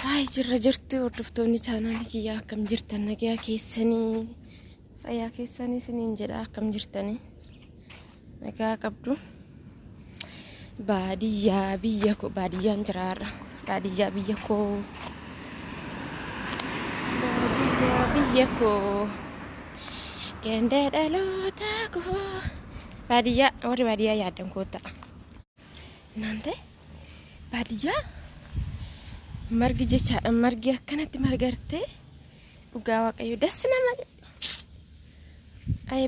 Hai jirra jirtu hordoftoonni chaanaala kiyyaa akkam jirtan nagaa keessanii fayyaa keessanii isiniin jedha akkam jirtanii nagaa qabdu baadiyyaa biyya koo baadiyyaan jiraarra baadiyyaa biyya koo ganda dhaloota koo baadiyyaa warri baadiyyaa yaaddan koota nante baadiyyaa margi jechaadhaan margi akkanatti margarte dhugaa waaqayyo das nama ay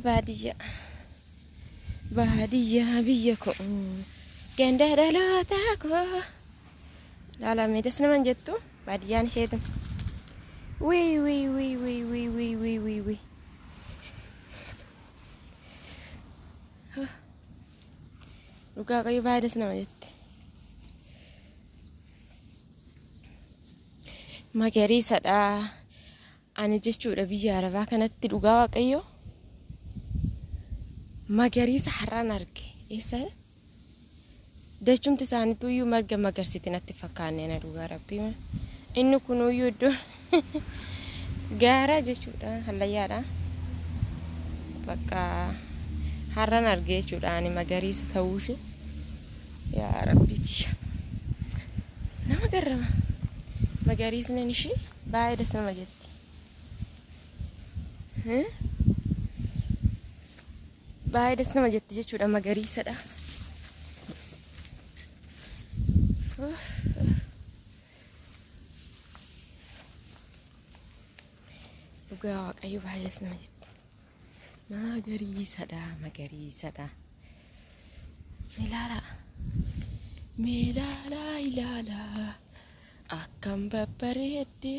baadiyyaa biyya koo ganda dhaloota koo laalame das nama jettu baadiyyaan isheetu wi dhugaa waaqayyo baay'ee das nama jette magariisadha ani jechuudha biyya arabaa kanatti dhugaa waaqayyo magariisa har'aan arge eessa dachumti isaaniitu iyyuu marga magarsiti natti fakkaanne na dhugaa rabbii inni kun iyyuu iddoo gaara jechuudha hallayyaadha bakka har'aan arge jechuudha ani magariisa ta'uushee yaa rabbii kiyya nama garrama magariisni ishii baay'ee das nama jetti baay'ee das nama jetti jechuudha magariisadha dhugaa waaqayyo baay'ee das nama jetti magariisadha ilaala akkam babbareedde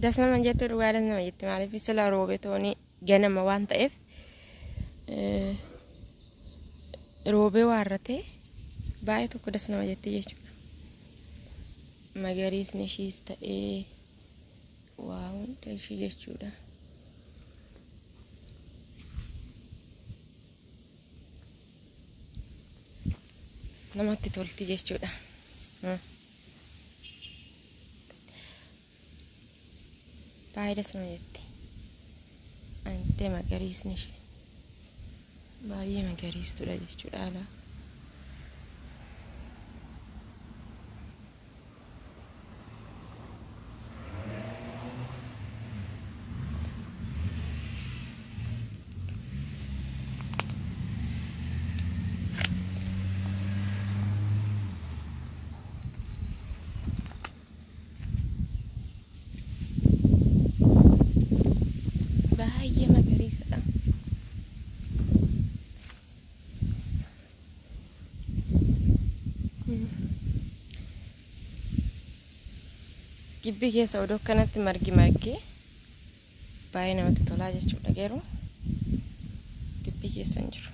das nama jettu dhugaa das nama jetti maaliif sila roobetooni ganama waan ta'eef roobee waarrate baay'ee tokko das nama jetti jechuudha magariisni ishiis ta'ee waa hunda ishii jechuudha namatti tolti jechuudha baay'ee das nama jetti ante magariisni ishee baay'ee magariistudha jechuudha alaa baay'ee magariisadha gibbii keessa odoo akkanatti margi baay'ee namatti tolaa jechuudha garuu gibbii keessa hin jiru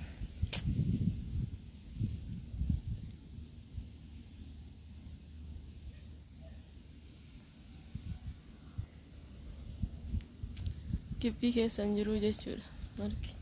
gibbii keessa hin jiru jechuudha margi